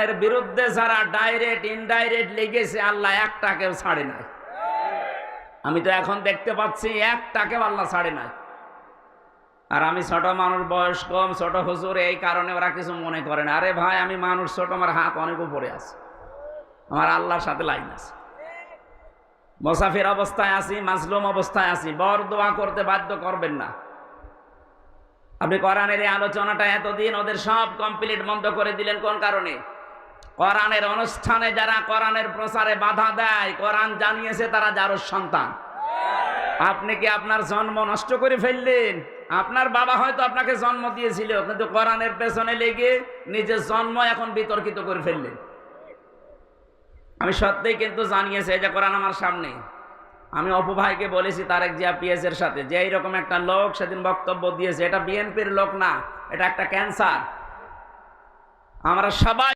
কোরআনের বিরুদ্ধে যারা ডাইরেক্ট ইনডাইরেক্ট লেগেছে আল্লাহ একটাকেও ছাড়ে নাই। আমি তো এখন দেখতে পাচ্ছি একটাকেও আল্লাহ ছাড়ে নাই। আর আমি ছোট মানুষ, বয়স কম, ছোট হুজুর, এই কারণে ওরা কিছু মনে করে না। আরে ভাই, আমি মানুষ ছোট, আমার হাত অনেক উপরে আছে, আমার আল্লাহর সাথে লাইন আছে। মুসাফির অবস্থায় আছি, মাজলুম অবস্থায় আছি, বর দোয়া করতে বাধ্য করবেন না। আপনি কোরআনের এই আলোচনাটা এতদিন ওদের সব কমপ্লিট বন্ধ করে দিলেন কোন কারণে? কোরআনের অনুষ্ঠানে যারা কোরআনের প্রচারে বাধা দেয়, কোরআন জানিয়েছে তারা যার সন্তান। আপনি কি আপনার জন্ম নষ্ট করে ফেললেন? আপনার বাবা হয়তো আপনাকে জন্ম দিয়েছিল, কিন্তু কোরআনের পেছনে লেগে নিজের জন্ম এখন বিতর্কিত করে ফেললেন। আমি সত্যিই কিন্তু জানিয়েছি, এই যে কোরআন আমার সামনে। আমি অপু ভাইকে বলেছি, তারেক জিয়া পিএস এর সাথে, যে এইরকম একটা লোক সেদিন বক্তব্য দিয়েছে, এটা বিএনপির লোক না, এটা একটা ক্যান্সার। আমরা সবাই